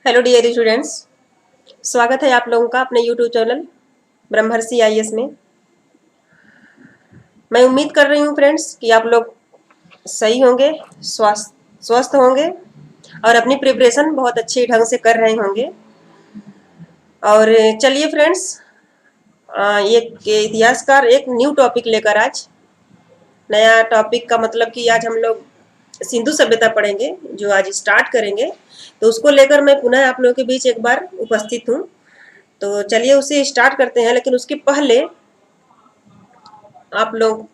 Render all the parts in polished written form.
Hello dear students, स्वागत है आप लोगों का अपने यूट्यूब चैनल ब्रह्मर्षि आईएएस में। मैं उम्मीद कर रही हूँ फ्रेंड्स कि आप लोग सही होंगे, स्वस्थ होंगे और अपनी प्रिपरेशन बहुत अच्छे ढंग से कर रहे होंगे। और चलिए फ्रेंड्स, एक इतिहासकार एक न्यू टॉपिक लेकर आज नया टॉपिक का मतलब कि आज हम लोग सिंधु सभ्यता पढ़ेंगे जो आज स्टार्ट करेंगे। तो उसको लेकर मैं पुनः आप लोगों के बीच एक बार उपस्थित हूँ। तो चलिए उसे स्टार्ट करते हैं, लेकिन उसके पहले आप लोग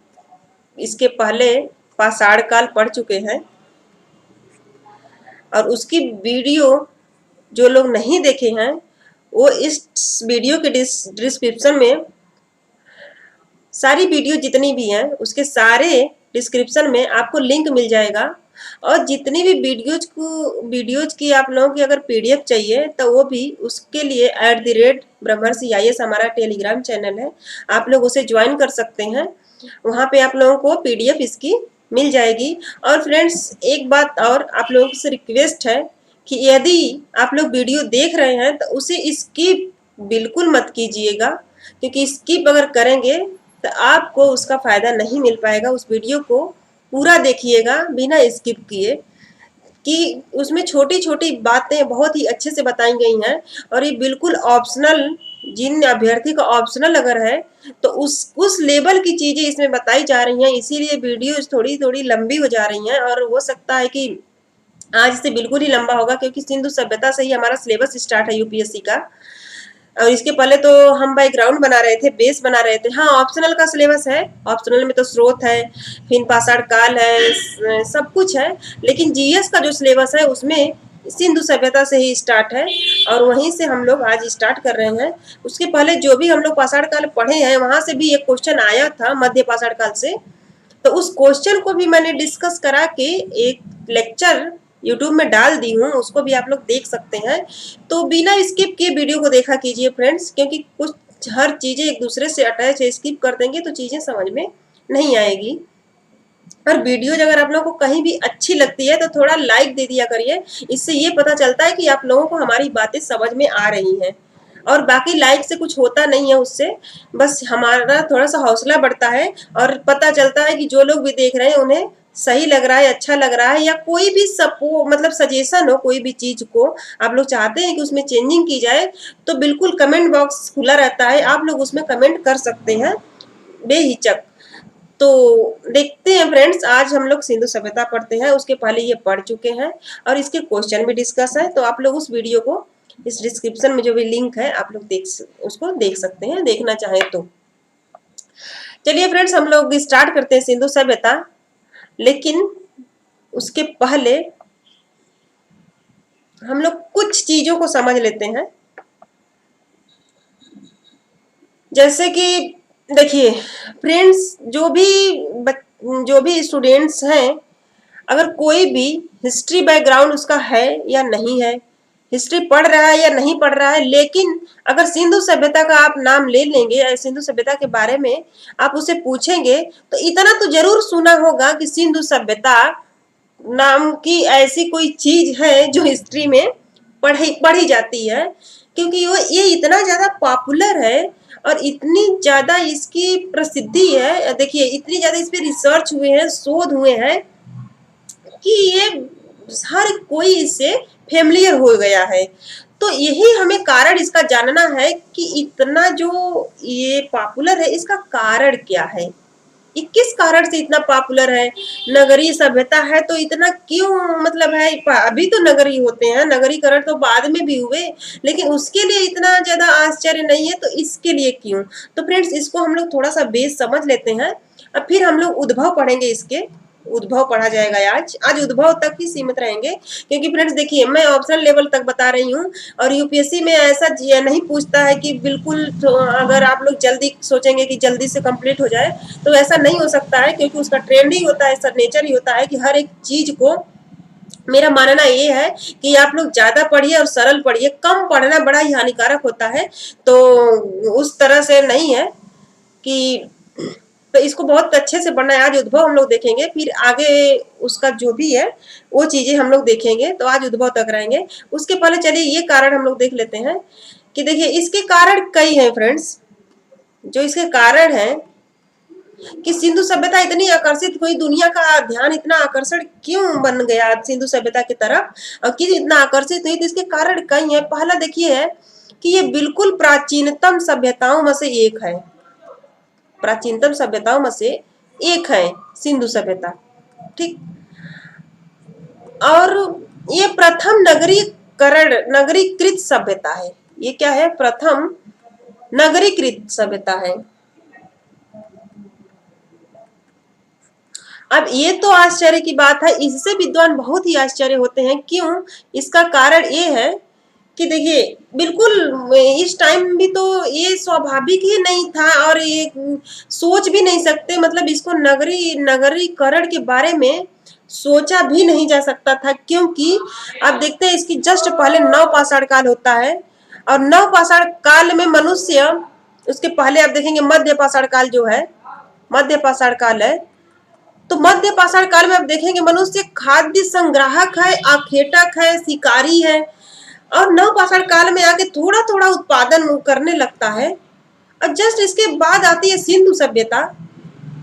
इसके पहले पाषाण काल पढ़ चुके हैं और उसकी वीडियो जो लोग नहीं देखे हैं वो इस वीडियो के डिस्क्रिप्शन में सारी वीडियो जितनी भी हैं उसके सारे डिस्क्रिप्शन में आपको लिंक मिल जाएगा। और जितनी भी वीडियोज की आप लोगों की अगर पीडीएफ चाहिए तो वो भी उसके लिए @ब्रह्मर्षि आईएएस हमारा टेलीग्राम चैनल है, आप लोग उसे ज्वाइन कर सकते हैं। वहाँ पे आप लोगों को पीडीएफ इसकी मिल जाएगी। और फ्रेंड्स एक बात और आप लोगों से रिक्वेस्ट है कि यदि आप लोग वीडियो देख रहे हैं तो उसे स्किप बिल्कुल मत कीजिएगा, क्योंकि स्किप अगर करेंगे तो आपको उसका फायदा नहीं मिल पाएगा। उस वीडियो को पूरा देखिएगा बिना स्किप किए, कि उसमें छोटी छोटी बातें बहुत ही अच्छे से बताई गई हैं और ये बिल्कुल ऑप्शनल, जिन अभ्यर्थी का ऑप्शनल अगर है तो उस लेवल की चीजें इसमें बताई जा रही हैं। इसीलिए वीडियो थोड़ी थोड़ी लंबी हो जा रही हैं और हो सकता है कि आज से बिल्कुल ही लंबा होगा, क्योंकि सिंधु सभ्यता से ही हमारा सिलेबस स्टार्ट है यूपीएससी का। और इसके पहले तो हम बैकग्राउंड बना रहे थे, बेस बना रहे थे। हाँ, ऑप्शनल का सिलेबस है, ऑप्शनल में तो स्रोत है, फिर पाषाण काल है, सब कुछ है। लेकिन जीएस का जो सिलेबस है उसमें सिंधु सभ्यता से ही स्टार्ट है और वहीं से हम लोग आज स्टार्ट कर रहे हैं। उसके पहले जो भी हम लोग पाषाण काल पढ़े हैं वहां से भी एक क्वेश्चन आया था मध्य पाषाण काल से, तो उस क्वेश्चन को भी मैंने डिस्कस करा के एक लेक्चर यूट्यूब में डाल दी हूँ, उसको भी आप लोग देख सकते हैं। तो बिना स्किप किए वीडियो को देखा कीजिए फ्रेंड्स, क्योंकि कुछ हर चीजें एक दूसरे से अटैच है, स्किप कर देंगे तो चीजें समझ में नहीं आएगी। और वीडियो अगर आप लोगों को कहीं भी अच्छी लगती है तो थोड़ा लाइक दे दिया करिए, इससे ये पता चलता है कि आप लोगों को हमारी बातें समझ में आ रही हैं। और बाकी लाइक से कुछ होता नहीं है, उससे बस हमारा थोड़ा सा हौसला बढ़ता है और पता चलता है कि जो लोग भी देख रहे हैं उन्हें सही लग रहा है, अच्छा लग रहा है, या कोई भी मतलब सजेशन हो, कोई भी चीज को आप लोग चाहते हैं कि उसमें चेंजिंग की जाए तो बिल्कुल कमेंट बॉक्स खुला रहता है, आप लोग उसमें कमेंट कर सकते हैं बेहिचक। तो देखते हैं फ्रेंड्स, आज हम लोग सिंधु सभ्यता पढ़ते हैं, उसके पहले ये पढ़ चुके हैं और इसके क्वेश्चन भी डिस्कस है। तो आप लोग उस वीडियो को इस डिस्क्रिप्शन में जो भी लिंक है आप लोग उसको देख सकते हैं, देखना चाहें तो। चलिए फ्रेंड्स, हम लोग स्टार्ट करते हैं सिंधु सभ्यता, लेकिन उसके पहले हम लोग कुछ चीजों को समझ लेते हैं। जैसे कि देखिए फ्रेंड्स, जो भी स्टूडेंट्स हैं, अगर कोई भी हिस्ट्री बैकग्राउंड उसका है या नहीं है, हिस्ट्री पढ़ रहा है या नहीं पढ़ रहा है, लेकिन अगर सिंधु सभ्यता का आप नाम ले लेंगे या सिंधु सभ्यता के बारे में आप उसे पूछेंगे तो इतना तो जरूर सुना होगा कि सिंधु सभ्यता नाम की ऐसी कोई चीज है जो हिस्ट्री में पढ़ी जाती है, क्योंकि ये इतना ज्यादा पॉपुलर है और इतनी ज्यादा इसकी प्रसिद्धि है। देखिए इतनी ज्यादा इस पे रिसर्च हुए हैं, शोध हुए हैं कि ये हर कोई इससे फेमिलियर हो गया है। तो यही हमें कारण इसका जानना है कि इतना जो ये पॉपुलर है इसका कारण क्या है, ये किस कारण से इतना पॉपुलर है। नगरीय सभ्यता है तो इतना क्यों मतलब है, अभी तो नगरीय होते हैं, नगरीकरण तो बाद में भी हुए, लेकिन उसके लिए इतना ज्यादा आश्चर्य नहीं है, तो इसके लिए क्यों। तो फ्रेंड्स इसको हम लोग थोड़ा सा बेस समझ लेते हैं, अब फिर हम लोग उद्भव पढ़ेंगे। इसके उद्भव पढ़ा जाएगा आज उद्भव तक ही सीमित रहेंगे, क्योंकि फ्रेंड्स देखिए मैं ऑप्शनल लेवल तक बता रही हूँ और यूपीएससी में ऐसा नहीं पूछता है कि बिल्कुल, तो अगर आप लोग जल्दी सोचेंगे कि जल्दी से कंप्लीट हो जाए तो ऐसा नहीं हो सकता है, क्योंकि उसका ट्रेंड ही होता है, ऐसा नेचर ही होता है कि हर एक चीज को, मेरा मानना ये है कि आप लोग ज्यादा पढ़िए और सरल पढ़िए, कम पढ़ना बड़ा ही हानिकारक होता है। तो उस तरह से नहीं है कि तो इसको बहुत अच्छे से पढ़ना है। आज उद्भव हम लोग देखेंगे, फिर आगे उसका जो भी है वो चीजें हम लोग देखेंगे। तो आज उद्भव तक रहेंगे। उसके पहले चलिए ये कारण हम लोग देख लेते हैं कि देखिए इसके कारण कई हैं फ्रेंड्स। जो इसके कारण है कि सिंधु सभ्यता इतनी आकर्षित हुई, दुनिया का ध्यान इतना आकर्षण क्यों बन गया सिंधु सभ्यता की तरफ और क्यों इतना आकर्षित हुई, तो इसके कारण कई है। पहला देखिए है कि ये बिल्कुल प्राचीनतम सभ्यताओं में से एक है। प्राचीनतम सभ्यताओं में से एक है सिंधु सभ्यता, ठीक। और ये प्रथम नगरीकृत सभ्यता है। ये क्या है? प्रथम नगरीकृत सभ्यता है। अब ये तो आश्चर्य की बात है, इससे विद्वान बहुत ही आश्चर्य होते हैं। क्यों? इसका कारण ये है कि देखिए बिल्कुल इस टाइम भी तो ये स्वाभाविक ही नहीं था और ये सोच भी नहीं सकते, मतलब इसको नगरीकरण के बारे में सोचा भी नहीं जा सकता था। क्योंकि अब देखते हैं इसकी जस्ट पहले नवपाषाण काल होता है और नवपाषाण काल में मनुष्य, उसके पहले आप देखेंगे मध्य पाषाण काल जो है, मध्य पाषाण काल है। तो मध्य पाषाण काल में आप देखेंगे मनुष्य खाद्य संग्राहक है, आखेटक है, शिकारी है और नवपाषाण काल में आके थोड़ा थोड़ा उत्पादन करने लगता है। और जस्ट इसके बाद आती है सिंधु सभ्यता।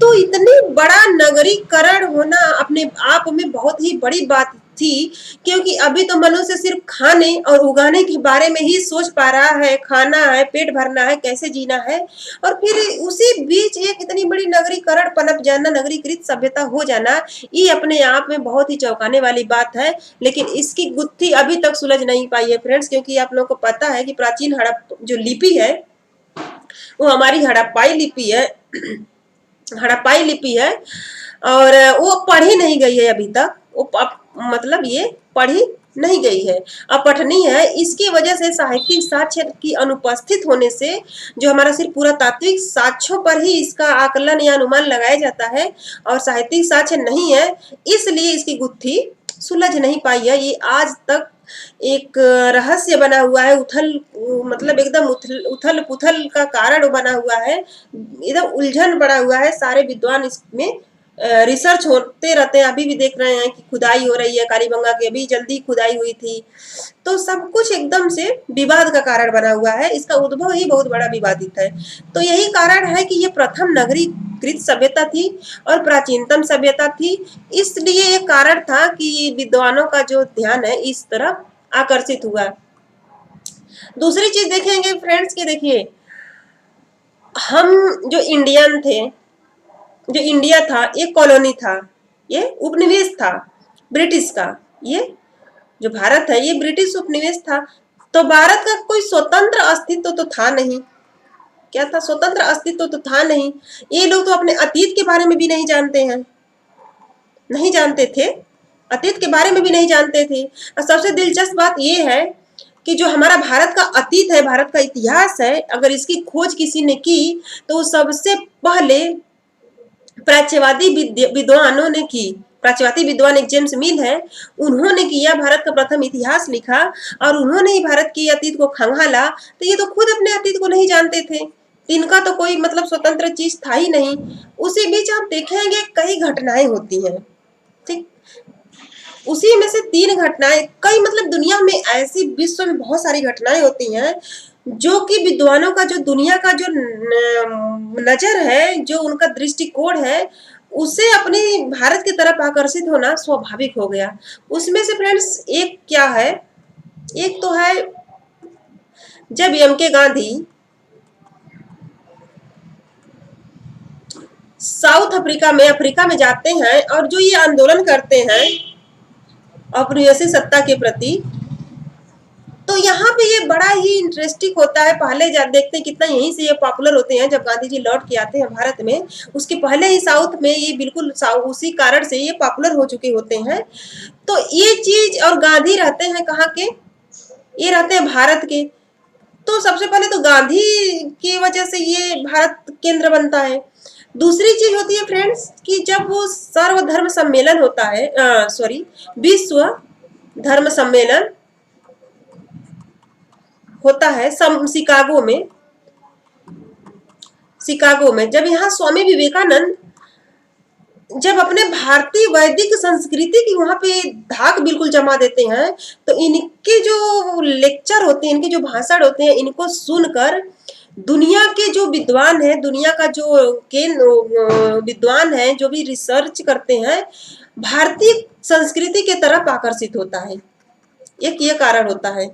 तो इतनी बड़ा नगरीकरण होना अपने आप में बहुत ही बड़ी बात थी, क्योंकि अभी तो मनुष्य सिर्फ खाने और उगाने के बारे में ही सोच पा रहा है, खाना है, पेट भरना है, कैसे जीना है। और फिर उसी बीच एक इतनी बड़ी नगरीकरण पनप जाना, नगरीकृत सभ्यता हो जाना, ये अपने आप में बहुत ही चौंकाने वाली बात है। लेकिन इसकी गुत्थी अभी तक सुलझ नहीं पाई है फ्रेंड्स, क्योंकि आप लोगों को पता है कि प्राचीन हड़प जो लिपि है वो हमारी हड़प्पाई लिपि है। हड़प्पाई लिपि है और वो पढ़ी नहीं गई है अभी तक। वो मतलब ये पढ़ी नहीं गई है, अब पठनी है। इसकी वजह से साहित्यिक साक्ष्य की अनुपस्थित होने से जो हमारा सिर्फ पूरा तात्विक साक्ष्यों पर ही इसका आकलन या अनुमान लगाया जाता है और साहित्यिक साक्ष्य नहीं है, इसलिए इसकी गुत्थी सुलझ नहीं पाई है। ये आज तक एक रहस्य बना हुआ है, मतलब एकदम उथल पुथल का कारण बना हुआ है, एकदम उलझन बना हुआ है। सारे विद्वान इसमें रिसर्च होते रहते हैं। अभी भी देख रहे हैं कि खुदाई हो रही है, कालीबंगा की अभी जल्दी खुदाई हुई थी। तो सब कुछ एकदम से विवाद का कारण बना हुआ है, इसका उद्भव ही बहुत बड़ा विवादित है। तो यही कारण है कि ये प्रथम नगरीकृत सभ्यता थी और प्राचीनतम सभ्यता थी, इसलिए ये कारण था कि विद्वानों का जो ध्यान है इस तरफ आकर्षित हुआ। दूसरी चीज देखेंगे फ्रेंड्स कि देखिए हम जो इंडियन थे, जो इंडिया था ये कॉलोनी था, ये उपनिवेश था ब्रिटिश का। ये जो भारत है ये ब्रिटिश उपनिवेश था। तो भारत का कोई स्वतंत्र अस्तित्व तो था नहीं। क्या था? स्वतंत्र अस्तित्व तो था नहीं। ये लोग तो अपने अतीत के बारे में भी नहीं जानते हैं, नहीं जानते थे, अतीत के बारे में भी नहीं जानते थे। और सबसे दिलचस्प बात ये है कि जो हमारा भारत का अतीत है, भारत का इतिहास है, अगर इसकी खोज किसी ने की तो सबसे पहले प्राच्यवादी विद्वानों ने की। प्राच्यवादी विद्वान एक जेम्स मिल है, उन्होंने किया, भारत का प्रथम इतिहास लिखा और उन्होंने ही भारत के अतीत को खंगाला। तो ये तो खुद अपने अतीत को नहीं जानते थे, इनका तो कोई मतलब स्वतंत्र चीज था ही नहीं। उसी बीच आप देखेंगे कई घटनाएं होती हैं, ठीक। उसी में से 3 घटनाएं, कई मतलब दुनिया में ऐसी विश्व में बहुत सारी घटनाएं होती हैं जो कि विद्वानों का जो दुनिया का जो नजर है, जो उनका दृष्टिकोण है, उसे अपनी भारत की तरफ आकर्षित होना स्वाभाविक हो गया। उसमें से फ्रेंड्स एक क्या है, एक तो है जब एम.के. गांधी साउथ अफ्रीका में जाते हैं और जो ये आंदोलन करते हैं औपनिवेशिक सत्ता के प्रति, तो यहाँ पे ये बड़ा ही इंटरेस्टिंग होता है। पहले देखते हैं कितना यहीं से ये पॉपुलर होते हैं। जब गांधी जी लौट के आते हैं भारत में, उसके पहले ही साउथ में ये बिल्कुल उसी कारण से ये पॉपुलर हो चुके होते हैं। तो ये चीज, और गांधी रहते हैं कहाँ के? ये रहते हैं भारत के। तो सबसे पहले तो गांधी की वजह से ये भारत केंद्र बनता है। दूसरी चीज होती है फ्रेंड्स कि जब वो सर्वधर्म सम्मेलन होता है, विश्व धर्म सम्मेलन होता है शिकागो में। शिकागो में, जब यहाँ स्वामी विवेकानंद जब अपने भारतीय वैदिक संस्कृति की वहां पे धाक बिल्कुल जमा देते हैं, तो इनके जो लेक्चर होते हैं, इनके जो भाषण होते हैं, इनको सुनकर दुनिया के जो विद्वान है, दुनिया का जो विद्वान है, जो भी रिसर्च करते हैं, भारतीय संस्कृति के तरफ आकर्षित होता है। एक ये कारण होता है।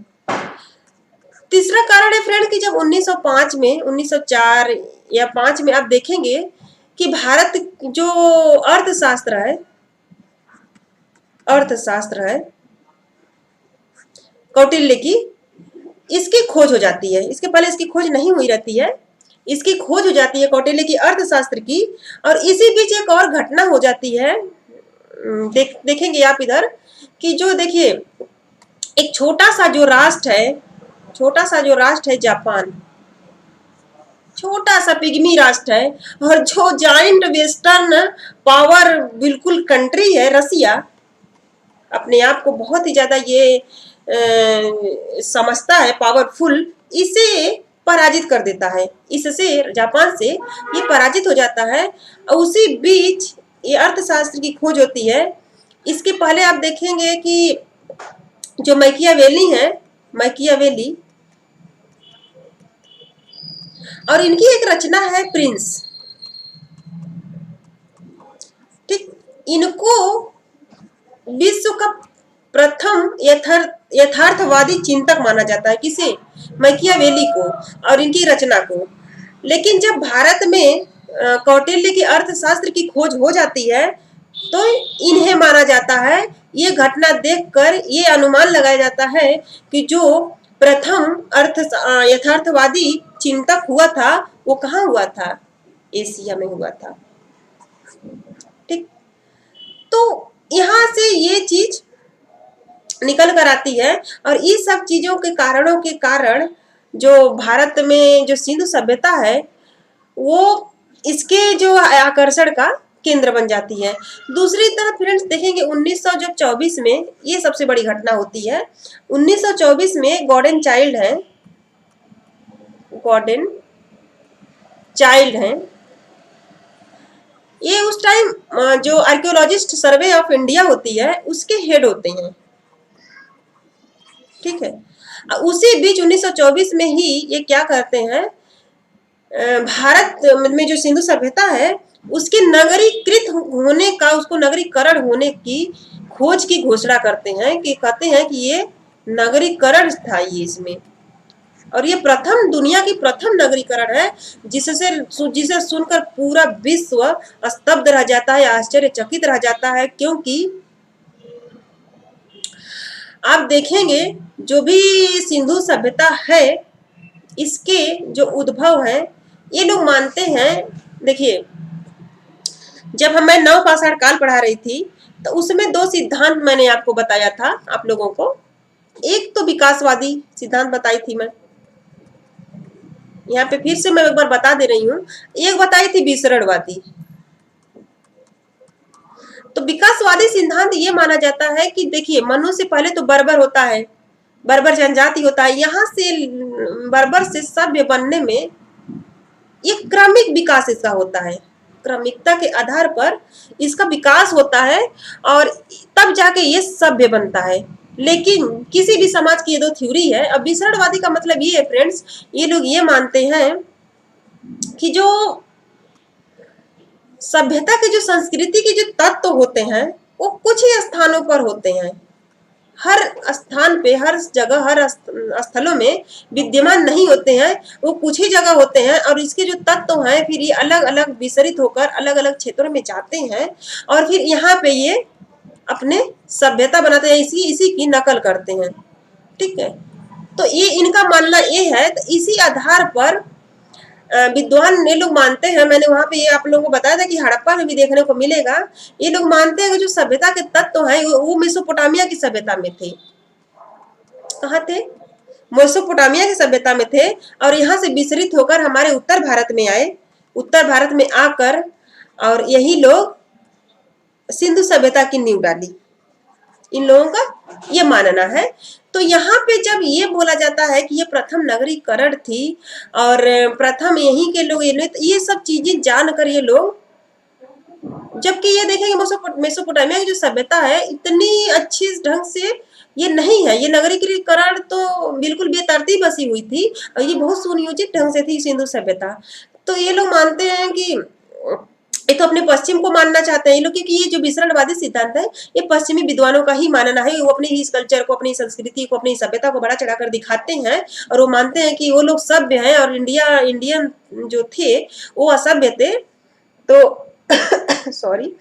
तीसरा कारण है फ्रेंड कि जब 1905 में 1904 या 5 में आप देखेंगे कि भारत जो अर्थशास्त्र है कौटिल्य की, इसकी खोज हो जाती है। इसके पहले इसकी खोज नहीं हुई रहती है, इसकी खोज हो जाती है कौटिल्य की अर्थशास्त्र की। और इसी बीच एक और घटना हो जाती है, देखेंगे आप इधर कि जो देखिए एक छोटा सा जो राष्ट्र है जापान, छोटा सा पिग्मी राष्ट्र है, और जो जाइंट वेस्टर्न पावर बिल्कुल कंट्री है रसिया, अपने आप को बहुत ही ज्यादा ये समझता है पावरफुल, इसे पराजित कर देता है। इससे जापान से ये पराजित हो जाता है। और उसी बीच ये अर्थशास्त्र की खोज होती है। इसके पहले आप देखेंगे कि जो मैकियावेली और इनकी एक रचना है प्रिंस, ठीक। इनको विश्व का प्रथम यथार्थवादी चिंतक माना जाता है। किसे? मैकियावेली को और इनकी रचना को। लेकिन जब भारत में कौटिल्य की अर्थशास्त्र की खोज हो जाती है, तो इन्हें माना जाता है। ये घटना देखकर ये अनुमान लगाया जाता है कि जो प्रथम यथार्थवादी चिंतक हुआ था, वो कहाँ हुआ था? एशिया में हुआ था, ठीक। तो यहाँ से ये चीज निकल कर आती है। और इस सब चीजों के कारणों के कारण जो भारत में जो सिंधु सभ्यता है, वो इसके जो आकर्षण का केंद्र बन जाती है। दूसरी तरफ फ्रेंड्स देखेंगे 1924 में ये सबसे बड़ी घटना होती है। 1924 में गॉर्डन चाइल्ड हैं, ये उस टाइम जो आर्कियोलॉजिस्ट सर्वे ऑफ इंडिया होती है उसके हेड होते हैं, ठीक है। उसी बीच 1924 में ही ये क्या करते हैं, भारत में जो सिंधु सभ्यता है उसके नगरीकृत होने का, उसको नगरीकरण होने की खोज की घोषणा करते हैं, कि कहते हैं कि ये नगरीकरण था ये इसमें, और ये दुनिया की प्रथम नगरीकरण है, जिसे सुनकर पूरा विश्व स्तब्ध रह जाता है, आश्चर्यचकित रह जाता है। क्योंकि आप देखेंगे जो भी सिंधु सभ्यता है, इसके जो उद्भव है, ये लोग मानते हैं। देखिए जब मैं नव पाषाण काल पढ़ा रही थी, तो उसमें 2 सिद्धांत मैंने आपको बताया था आप लोगों को। एक तो विकासवादी सिद्धांत बताई थी मैं, यहाँ पे फिर से मैं एक बार बता दे रही हूँ। एक बताई थी विसरणवादी। तो विकासवादी सिद्धांत ये माना जाता है कि देखिए मनुष्य पहले तो बर्बर होता है, बर्बर जनजाति होता है, यहाँ से बर्बर से सभ्य बनने में एक क्रमिक विकास इसका होता है, क्रमिकता के आधार पर इसका विकास होता है, और तब जाके ये सभ्य बनता है। लेकिन किसी भी समाज की ये 2 थ्योरी है। अब विसरणवादी का मतलब ये है फ्रेंड्स, ये लोग ये मानते हैं कि जो सभ्यता के जो संस्कृति के जो तत्व होते हैं, वो कुछ ही स्थानों पर होते हैं, हर स्थान पे, हर जगह, हर स्थलों में विद्यमान नहीं होते हैं, वो कुछ ही जगह होते हैं। और इसके जो तत्व हैं फिर ये अलग अलग विसरित होकर अलग अलग क्षेत्रों में जाते हैं, और फिर यहाँ पे ये अपने सभ्यता बनाते हैं, इसी की नकल करते हैं, ठीक है। तो ये इनका मानना ये है। तो इसी आधार पर विद्वान ये लोग मानते हैं, मैंने वहां पे ये आप लोगों को बताया था कि हड़प्पा में भी देखने को मिलेगा। ये लोग मानते हैं कि जो सभ्यता के तत्व हैं वो मेसोपोटामिया की सभ्यता में थे। कहाँ थे? मेसोपोटामिया की सभ्यता में थे, और यहाँ से विचरित होकर हमारे उत्तर भारत में आए। उत्तर भारत में आकर और यही लोग सिंधु सभ्यता की नींव डाली। इन लोगों का ये मानना है। तो यहाँ पे जब ये बोला जाता है कि ये प्रथम नगरी करड़ थी और प्रथम यहीं के लोग ये सब चीजें जानकर ये लोग, जबकि ये देखेंगे मेसोपोटामिया की जो सभ्यता है इतनी अच्छी ढंग से ये नहीं है, ये नगरीकरण तो बिल्कुल बेतरतीब बसी हुई थी और ये बहुत सुनियोजित ढंग से थी सिंधु सभ्यता। तो ये लोग मानते हैं कि ये तो अपने पश्चिम को मानना चाहते हैं ये लोग, क्योंकि ये जो विसरणवादी सिद्धांत है ये पश्चिमी विद्वानों का ही मानना है। वो अपनी ही कल्चर को, अपनी संस्कृति को, अपनी सभ्यता को बड़ा चढ़ाकर दिखाते हैं और वो मानते हैं कि वो लोग सभ्य हैं और इंडियन जो थे वो असभ्य थे। तो सॉरी,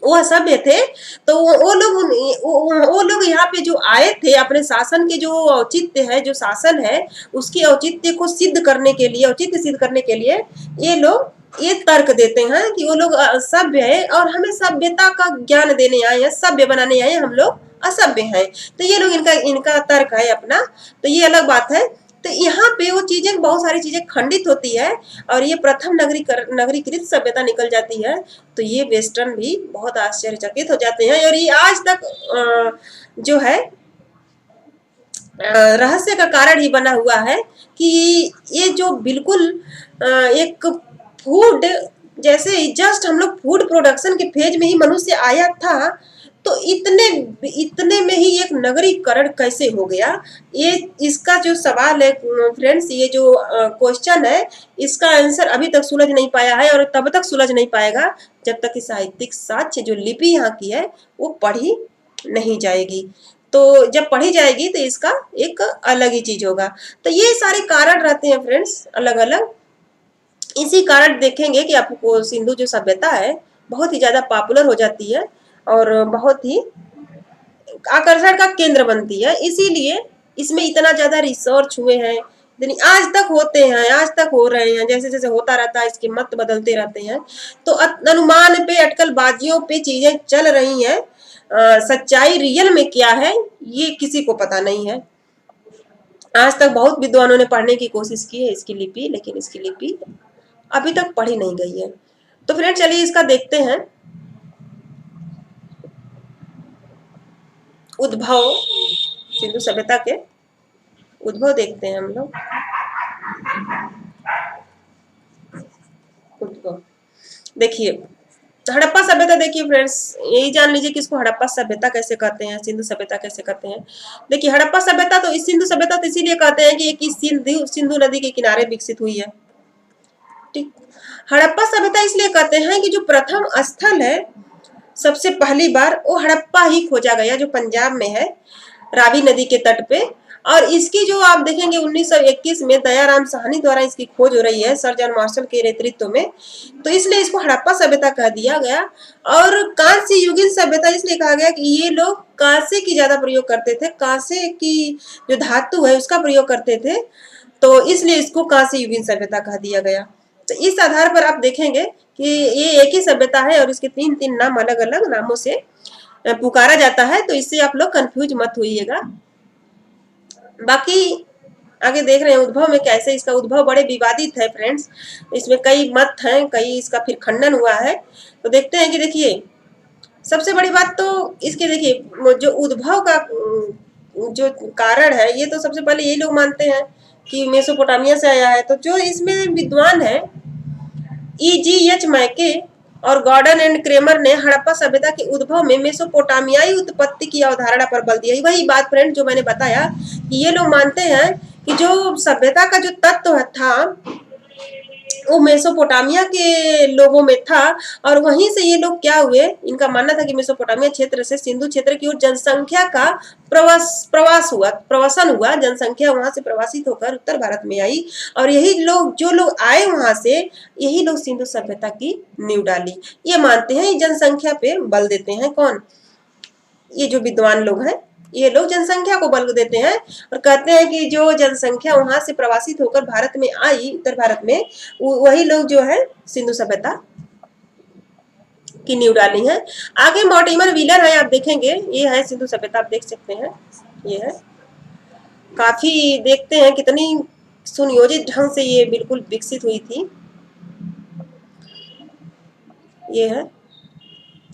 वो असभ्य थे। तो वो लोग यहाँ पे जो आए थे अपने शासन के जो औचित्य है, जो शासन है उसकी औचित्य को सिद्ध करने के लिए, औचित्य सिद्ध करने के लिए ये लोग ये तर्क देते हैं कि वो लोग सभ्य है और हमें सभ्यता का ज्ञान देने आए हैं, सभ्य बनाने आए हैं, हम लोग असभ्य हैं। तो ये लोग इनका तर्क है अपना, तो ये अलग बात है। तो यहाँ पे वो चीजें, बहुत सारी चीजें खंडित होती है और ये प्रथम नगरीकृत सभ्यता निकल जाती है। तो ये वेस्टर्न भी बहुत आश्चर्यचकित हो जाते हैं और ये आज तक जो है रहस्य का कारण ही बना हुआ है कि ये जो बिल्कुल एक फूड, जैसे जस्ट हम लोग फूड प्रोडक्शन के फेज में ही मनुष्य आया था, तो इतने में ही एक नगरीकरण कैसे हो गया, ये इसका जो सवाल है फ्रेंड्स, ये जो क्वेश्चन है इसका आंसर अभी तक सुलझ नहीं पाया है और तब तक सुलझ नहीं पाएगा जब तक कि साहित्यिक साक्ष्य जो लिपि यहाँ की है वो पढ़ी नहीं जाएगी। तो जब पढ़ी जाएगी तो इसका एक अलग ही चीज होगा। तो ये सारे कारण रहते हैं फ्रेंड्स अलग अलग। इसी कारण देखेंगे कि आपको सिंधु जो सभ्यता है बहुत ही ज्यादा पॉपुलर हो जाती है और बहुत ही आकर्षण का केंद्र बनती है। इसीलिए इसमें इतना ज्यादा रिसर्च हुए हैं, आज तक होते हैं, आज तक हो रहे हैं, जैसे जैसे होता रहता है इसके मत बदलते रहते हैं। तो अनुमान पे, अटकलबाजियों पे चीजें चल रही हैं। सच्चाई रियल में क्या है ये किसी को पता नहीं है। आज तक बहुत विद्वानों ने पढ़ने की कोशिश की है इसकी लिपि, लेकिन इसकी लिपि अभी तक पढ़ी नहीं गई है। तो फ्रेंड चलिए इसका देखते हैं उद्भव, सिंधु सभ्यता के उद्भव देखते हैं हम लोग। उद्भव देखिए, हड़प्पा सभ्यता देखिए फ्रेंड्स, यही जान लीजिए कि इसको हड़प्पा सभ्यता कैसे कहते हैं, सिंधु सभ्यता कैसे कहते हैं। देखिए हड़प्पा सभ्यता तो इस सिंधु सभ्यता तो इसीलिए कहते हैं कि सिंधु नदी के किनारे विकसित हुई है। ठीक, हड़प्पा सभ्यता इसलिए कहते हैं कि जो प्रथम स्थल है सबसे पहली बार वो हड़प्पा ही खोजा गया जो पंजाब में है, रावी नदी के तट पे। और इसकी जो आप देखेंगे 1921 में दयाराम साहनी द्वारा इसकी खोज हो रही है सर जॉन मार्शल के नेतृत्व में। तो इसलिए इसको हड़प्पा सभ्यता कह दिया गया। और कांस्य युगीन सभ्यता इसलिए कहा गया कि ये लोग कांसे की ज्यादा प्रयोग करते थे, कांसे की जो धातु है उसका प्रयोग करते थे, तो इसलिए इसको कांस्य युगीन सभ्यता कह दिया गया। तो इस आधार पर आप देखेंगे कि ये एक ही सभ्यता है और इसके तीन तीन नाम अलग अलग नामों से पुकारा जाता है। तो इससे आप लोग कंफ्यूज मत होइएगा। बाकी आगे देख रहे हैं उद्भव में कैसे, इसका उद्भव बड़े विवादित है फ्रेंड्स, इसमें कई मत हैं, कई इसका फिर खंडन हुआ है। तो देखते हैं कि देखिए सबसे बड़ी बात तो इसके, देखिए जो उद्भव का जो कारण है ये तो सबसे पहले यही लोग मानते हैं कि मेसोपोटामिया से आया है। तो जो इसमें विद्वान है E.G.H. मैके और गॉर्डन एंड क्रेमर ने हड़प्पा सभ्यता के उद्भव में मेसोपोटामियाई उत्पत्ति की अवधारणा पर बल दिया। वही बात फ्रेंड जो मैंने बताया कि ये लोग मानते हैं कि जो सभ्यता का जो तत्व था वो मेसोपोटामिया के लोगों में था और वहीं से ये लोग क्या हुए, इनका मानना था कि मेसोपोटामिया क्षेत्र से सिंधु क्षेत्र की ओर जनसंख्या का प्रवासन हुआ, जनसंख्या वहां से प्रवासित होकर उत्तर भारत में आई और यही लोग, जो लोग आए वहां से, यही लोग सिंधु सभ्यता की नींव डाली। ये मानते हैं, जनसंख्या पे बल देते हैं कौन, ये जो विद्वान लोग हैं, ये लोग जनसंख्या को बल देते हैं और कहते हैं कि जो जनसंख्या वहां से प्रवासित होकर भारत में आई, उत्तर भारत में, वही लोग जो है सिंधु सभ्यता की नींव डाली है। आगे मॉर्टिमर व्हीलर है, आप देखेंगे ये है सिंधु सभ्यता, आप देख सकते हैं ये है, काफी देखते हैं कितनी सुनियोजित ढंग से ये बिल्कुल विकसित हुई थी। ये है,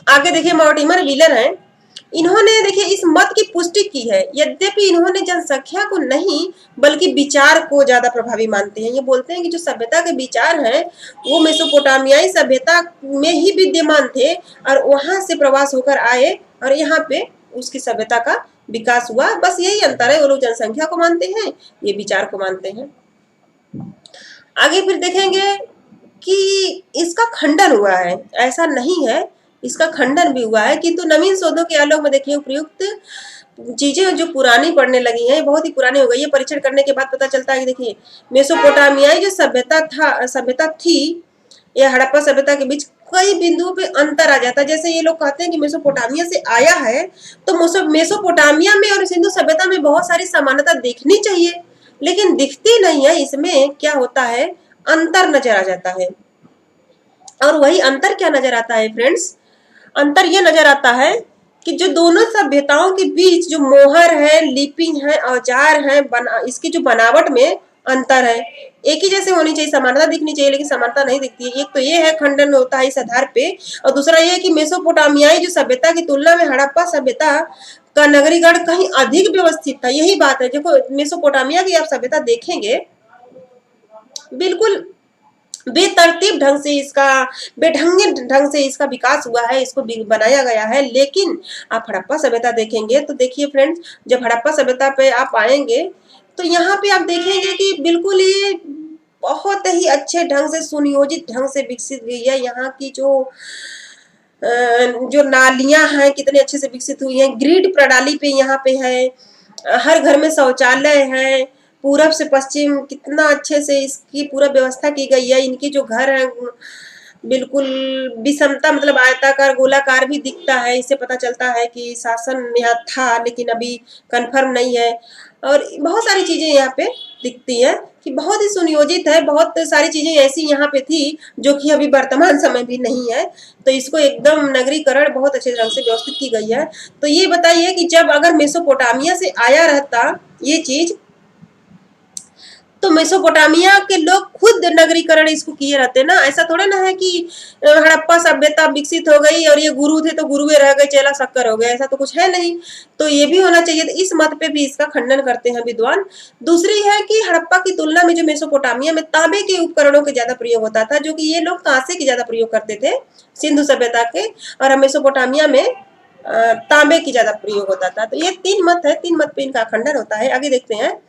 आगे देखिए मॉर्टिमर व्हीलर है, इन्होंने देखिए इस मत की पुष्टि की है, यद्यपि इन्होंने जनसंख्या को नहीं बल्कि विचार को ज्यादा प्रभावी मानते हैं। ये बोलते हैं कि जो सभ्यता के विचार हैं वो मेसोपोटामियाई सभ्यता में ही विद्यमान थे और वहां से प्रवास होकर आए और यहाँ पे उसकी सभ्यता का विकास हुआ। बस यही अंतर है, वो लोग जनसंख्या को मानते हैं, ये विचार को मानते हैं। आगे फिर देखेंगे कि इसका खंडन हुआ है, ऐसा नहीं है, इसका खंडन भी हुआ है, किंतु नवीन शोधों के आलोक में देखिए उपयुक्त चीजें जो पुरानी पड़ने लगी हैं बहुत ही पुरानी हो गई है। परीक्षण करने के बाद पता चलता है कि देखिए मेसोपोटामियाई जो सभ्यता थी या हड़प्पा सभ्यता के बीच कई बिंदुओं पे अंतर आ जाता है। जैसे ये लोग कहते हैं कि मेसोपोटामिया से आया है, तो मेसोपोटामिया में और सिंधु सभ्यता में बहुत सारी समानता देखनी चाहिए, लेकिन दिखती नहीं है। इसमें क्या होता है, अंतर नजर आ जाता है। और वही अंतर क्या नजर आता है फ्रेंड्स, अंतर ये नजर आता है कि जो दोनों सभ्यताओं के बीच जो मोहर है, लिपि है, औजार है, इसकी जो बनावट में अंतर है। एक ही जैसे होनी चाहिए, समानता दिखनी चाहिए, लेकिन समानता नहीं दिखती है। एक तो ये है, खंडन होता है इस आधार पे, और दूसरा ये है कि मेसोपोटामियाई जो सभ्यता की तुलना में हड़प्पा सभ्यता का नगरीकरण कहीं अधिक व्यवस्थित था। यही बात है। देखो मेसोपोटामिया की आप सभ्यता देखेंगे, बिल्कुल बेतरतीब ढंग से इसका, बेढंगे ढंग से इसका विकास हुआ है, इसको बनाया गया है। लेकिन आप हड़प्पा सभ्यता देखेंगे तो देखिए फ्रेंड्स, जब हड़प्पा सभ्यता पे आप आएंगे तो यहाँ पे आप देखेंगे कि बिल्कुल ही बहुत ही अच्छे ढंग से सुनियोजित ढंग से विकसित हुई है। यहाँ की जो नालियां हैं कितने अच्छे से विकसित हुई हैं, ग्रिड प्रणाली पे यहाँ पे है, हर घर में शौचालय है, पूरब से पश्चिम कितना अच्छे से इसकी पूरा व्यवस्था की गई है। इनकी जो घर है बिल्कुल विषमता, मतलब आयताकार गोलाकार भी दिखता है। इससे पता चलता है कि शासन यहाँ था, लेकिन अभी कंफर्म नहीं है। और बहुत सारी चीजें यहाँ पे दिखती है कि बहुत ही सुनियोजित है। बहुत सारी चीजें ऐसी यहाँ पे थी जो कि अभी वर्तमान समय भी नहीं है। तो इसको एकदम नगरीकरण बहुत अच्छे ढंग से व्यवस्थित की गई है। तो ये बताइए कि जब अगर मेसोपोटामिया से आया रहता ये चीज, तो मेसोपोटामिया के लोग खुद नगरीकरण इसको किए रहते ना। ऐसा थोड़ा ना है कि हड़प्पा सभ्यता विकसित हो गई और ये गुरु थे तो गुरुए रह गए, चेला शक्कर हो गए, ऐसा तो कुछ है नहीं। तो ये भी होना चाहिए। तो इस मत पे भी इसका खंडन करते हैं विद्वान। दूसरी है कि हड़प्पा की तुलना में जो मेसोपोटामिया में तांबे के उपकरणों के ज्यादा प्रयोग होता था, जो कि ये लोग कांसे के ज्यादा प्रयोग करते थे सिंधु सभ्यता के, और मेसोपोटामिया में तांबे की ज्यादा प्रयोग होता था। तो ये तीन मत है, तीन मत पे इनका खंडन होता है। आगे देखते हैं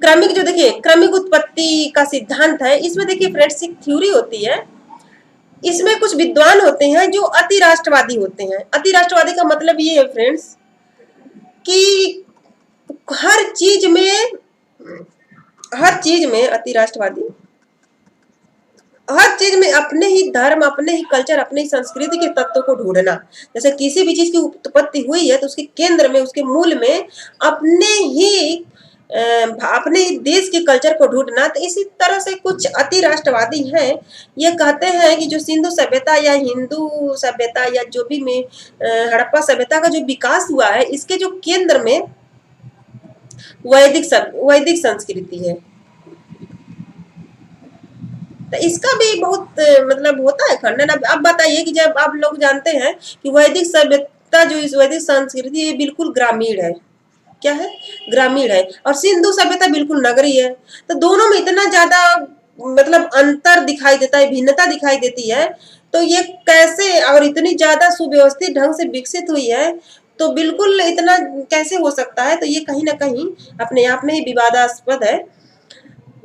क्रमिक, जो देखिए क्रमिक उत्पत्ति का सिद्धांत है, इसमें देखिए फ्रेंड्स एक थ्योरी होती है। इसमें कुछ विद्वान होते हैं जो अति राष्ट्रवादी होते हैं। अति राष्ट्रवादी का मतलब ये है फ्रेंड्स कि हर चीज में, हर चीज में अति राष्ट्रवादी हर चीज में अपने ही धर्म, अपने ही कल्चर, अपने ही संस्कृति के तत्वों को ढूंढना। जैसे किसी भी चीज की उत्पत्ति हुई है तो उसके केंद्र में, उसके मूल में अपने ही देश के कल्चर को ढूंढना। तो इसी तरह से कुछ अति राष्ट्रवादी हैं, ये कहते हैं कि जो सिंधु सभ्यता या हिंदू सभ्यता या जो भी में हड़प्पा सभ्यता का जो विकास हुआ है, इसके जो केंद्र में वैदिक संस्कृति है। तो इसका भी बहुत मतलब होता है खंडन। अब बताइए कि जब आप लोग जानते हैं कि वैदिक सभ्यता, जो इस वैदिक संस्कृति, ये बिल्कुल ग्रामीण है। क्या है, ग्रामीण है, और सिंधु सभ्यता बिल्कुल नगरी है। तो दोनों में इतना ज्यादा मतलब अंतर दिखाई देता है, भिन्नता दिखाई देती है। तो ये कैसे, और इतनी ज्यादा सुव्यवस्थित ढंग से विकसित हुई है, तो बिल्कुल इतना कैसे हो सकता है। तो ये कहीं ना कहीं अपने आप में ही विवादास्पद है।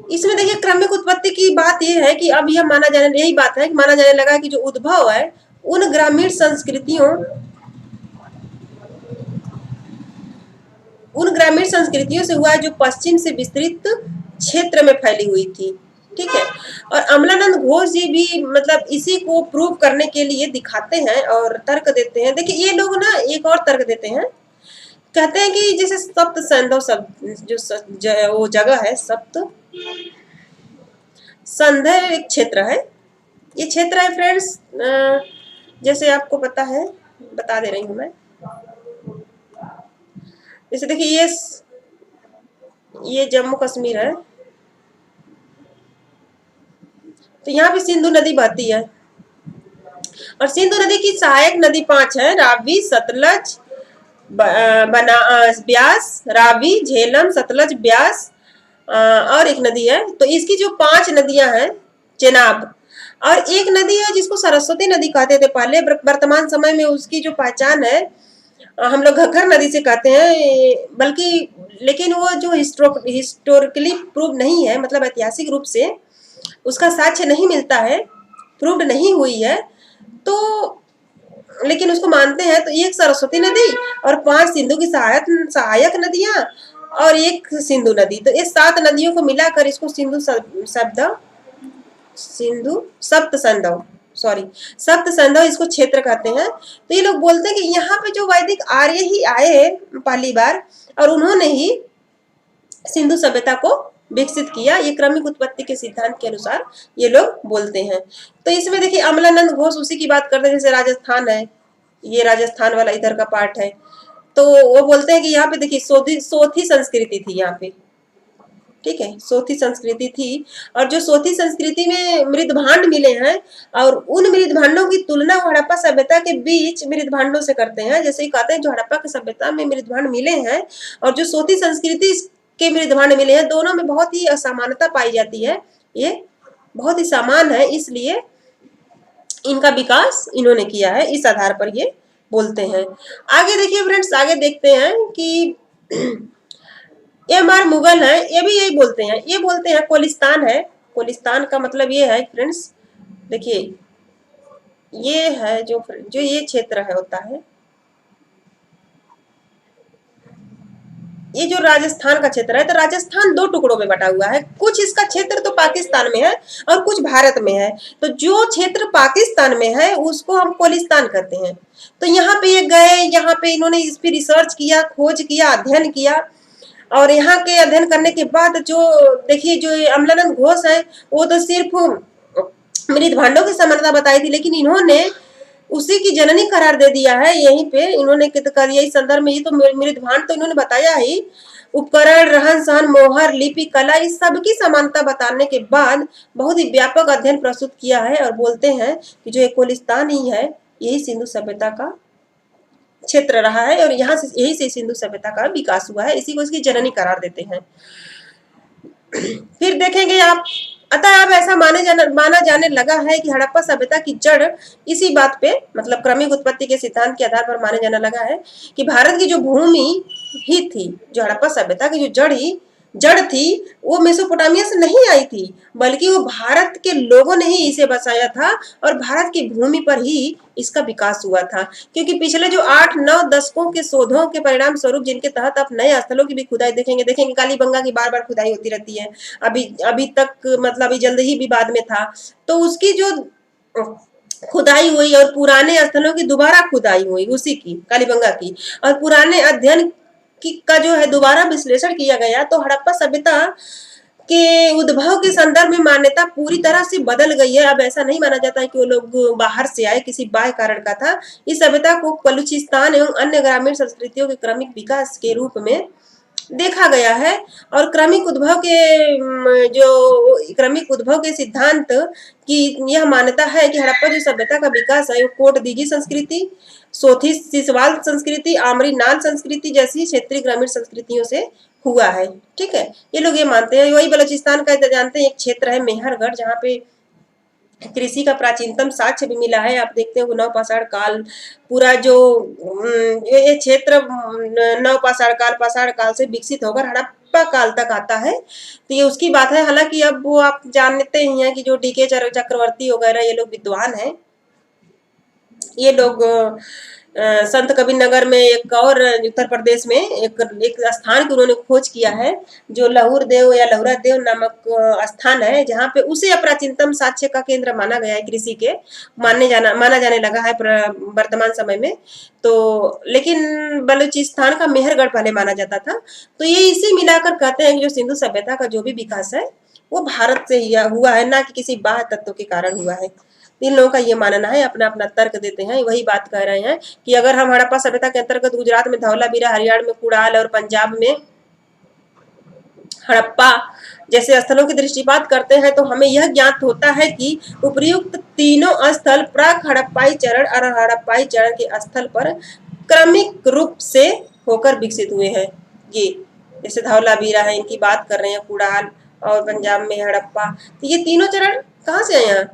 इसमें देखिए क्रमिक उत्पत्ति की बात यह है कि अब यह माना जाने, यही बात है कि माना जाने लगा कि जो उद्भव है उन ग्रामीण संस्कृतियों से हुआ है जो पश्चिम से विस्तृत क्षेत्र में फैली हुई थी। ठीक है। और अमलानंद घोष जी भी मतलब इसी को प्रूव करने के लिए दिखाते हैं और तर्क देते हैं। देखिए ये लोग ना एक और तर्क देते हैं, कहते हैं कि जैसे सप्त सैंधव सब वो जगह है, सप्त संधय एक क्षेत्र है। ये क्षेत्र है फ्रेंड्स, जैसे आपको पता है, बता दे रही हूं मैं। जैसे देखिए ये जम्मू कश्मीर है, तो यहाँ पे सिंधु नदी बहती है। और सिंधु नदी की सहायक नदी 5 है, रावी, सतलज, ब्यास, रावी, झेलम, सतलज, ब्यास और एक नदी है। तो इसकी जो 5 नदियां हैं, चेनाब, और एक नदी है जिसको सरस्वती नदी कहते थे पहले, वर्तमान समय में उसकी जो पहचान है हम लोग घग्गर नदी से कहते हैं, बल्कि लेकिन वो जो हिस्टोरिकली प्रूव नहीं है, मतलब ऐतिहासिक रूप से उसका साक्ष्य नहीं मिलता है, प्रूव्ड नहीं हुई है, तो लेकिन उसको मानते हैं। तो एक सरस्वती नदी और 5 सिंधु की सहायक नदियां और एक सिंधु नदी, तो इस 7 नदियों को मिलाकर इसको सिंधु सप्त संधव सप्त संधव इसको क्षेत्र कहते हैं। तो ये लोग बोलते हैं कि यहाँ पे जो वैदिक आर्य ही आए पहली बार और उन्होंने ही सिंधु सभ्यता को विकसित किया, ये क्रमिक उत्पत्ति के सिद्धांत के अनुसार ये लोग बोलते हैं। तो इसमें देखिए अमलानंद घोष उसी की बात करते हैं, जैसे राजस्थान है, ये राजस्थान वाला इधर का पार्ट है, तो वो बोलते हैं कि यहाँ पे देखिए सोथी संस्कृति थी यहाँ पे, ठीक है, सोथी संस्कृति थी। और जो सोथी संस्कृति में मृदभांड मिले हैं और उन मृदभांडों की तुलना हड़प्पा सभ्यता के बीच मृदभांडों से करते हैं, जैसे ही कहते हैं जो हड़प्पा की सभ्यता में मृदभांड मिले हैं और जो सोथी संस्कृति के मृदभांड मिले हैं, दोनों में बहुत ही असमानता पाई जाती है, ये बहुत ही समान है, इसलिए इनका विकास इन्होंने किया है, इस आधार पर ये बोलते हैं। आगे देखिए फ्रेंड्स, आगे देखते हैं कि मुगल है, ये भी यही बोलते हैं, ये बोलते हैं कोलिस्तान है। कोलिस्तान का मतलब ये है फ्रेंड्स, देखिए ये है जो ये क्षेत्र है होता है, ये जो राजस्थान का क्षेत्र है, तो राजस्थान 2 टुकड़ों में बटा हुआ है, कुछ इसका क्षेत्र तो पाकिस्तान में है और कुछ भारत में है। तो जो क्षेत्र पाकिस्तान में है उसको हम कोलिस्तान कहते हैं। तो यहाँ पे ये गए, यहाँ पे इन्होंने इस पर रिसर्च किया, खोज किया, अध्ययन किया, और यहाँ के अध्ययन करने के बाद जो देखिए जो अमलानंद घोष है वो तो सिर्फ मृदभांडों की समानता बताई थी, लेकिन इन्होंने उसी की जननी करार दे दिया है। यहीं पे इन्होंने कर दिया इस संदर्भ में, ये तो मृदभांड तो इन्होंने बताया ही, उपकरण, रहन सहन, मोहर, लिपि, कला, इस सब की समानता बताने के बाद बहुत ही व्यापक अध्ययन प्रस्तुत किया है और बोलते हैं कि जो कोलिस्तान ही है यही सिंधु सभ्यता का क्षेत्र रहा है और यहाँ से यही से सिंधु सभ्यता का विकास हुआ है, इसी को इसकी जननी करार देते हैं। फिर देखेंगे आप, अतः अब ऐसा माना जाने लगा है कि हड़प्पा सभ्यता की जड़ इसी बात पे, मतलब क्रमिक उत्पत्ति के सिद्धांत के आधार पर माने जाने लगा है कि भारत की जो भूमि ही थी, जो हड़प्पा सभ्यता की जो जड़ थी वो मेसोपोटामिया से नहीं आई थी, बल्कि वो भारत के लोगों ने ही इसे बसाया था और भारत की भूमि पर ही इसका विकास हुआ था। क्योंकि पिछले जो 8-9 दशकों के शोधों के परिणाम स्वरूप, जिनके तहत आप नए स्थलों की भी खुदाई देखेंगे कालीबंगा की बार बार खुदाई होती रहती है, अभी तक मतलब अभी जल्द ही विवाद में था, तो उसकी जो खुदाई हुई और पुराने स्थलों की दोबारा खुदाई हुई, उसी की कालीबंगा की, और पुराने अध्ययन का जो है दोबारा विश्लेषण किया गया, तो हड़प्पा सभ्यता के उद्भव के संदर्भ में मान्यता पूरी तरह से बदल गई है। अब ऐसा नहीं माना जाता है कि वो लोग बाहर से आए, किसी बाह्य कारण का था। इस सभ्यता को बलूचिस्तान एवं अन्य ग्रामीण संस्कृतियों के क्रमिक विकास के रूप में देखा गया है और क्रमिक उद्भव के सिद्धांत की यह मान्यता है कि हड़प्पा जो सभ्यता का विकास है वो कोटदीजी संस्कृति, सोथी सिसवाल संस्कृति, आमरी नाल संस्कृति जैसी क्षेत्रीय ग्रामीण संस्कृतियों से हुआ है। ठीक है, ये लोग ये मानते हैं। वही बलूचिस्तान का जानते हैं एक क्षेत्र है मेहरगढ़, जहाँ पे कृषि का प्राचीनतम साक्ष्य भी मिला है। आप देखते हो नवपाषाण काल, पूरा जो ये क्षेत्र नवपाषाण काल, पाषाण काल से विकसित होकर हड़प्पा काल तक आता है, तो ये उसकी बात है। हालांकि अब वो आप जानते ही हैं कि जो डीके चक्रवर्ती वगैरह ये लोग विद्वान हैं, ये लोग संत कबीर नगर में एक और उत्तर प्रदेश में एक स्थान की उन्होंने खोज किया है, जो लहुर देव या लहुरा देव नामक स्थान है, जहाँ पे उसे प्राचीनतम साक्ष्य का केंद्र माना गया है। कृषि के माना जाने लगा है वर्तमान समय में। तो लेकिन बलूचिस्तान का मेहरगढ़ पहले माना जाता था। तो ये इसी मिलाकर कहते हैं कि जो सिंधु सभ्यता का जो भी विकास है वो भारत से ही हुआ है, ना कि किसी बाह्य तत्व के कारण हुआ है। इन लोगों का ये मानना है, अपना अपना तर्क देते हैं। वही बात कह रहे हैं कि अगर हम हड़प्पा सभ्यता के अंतर्गत गुजरात में धौलावीरा, हरियाणा में कुड़ाल और पंजाब में हड़प्पा जैसे स्थलों की दृष्टिपात करते हैं तो हमें यह ज्ञात होता है कि उपर्युक्त तीनों स्थल प्राक हड़प्पाई चरण और हड़प्पाई चरण के स्थल पर क्रमिक रूप से होकर विकसित हुए हैं। ये जैसे धौलावीरा है, इनकी बात कर रहे हैं, कुड़ाल और पंजाब में हड़प्पा, तो ये तीनों चरण कहाँ से आए हैं?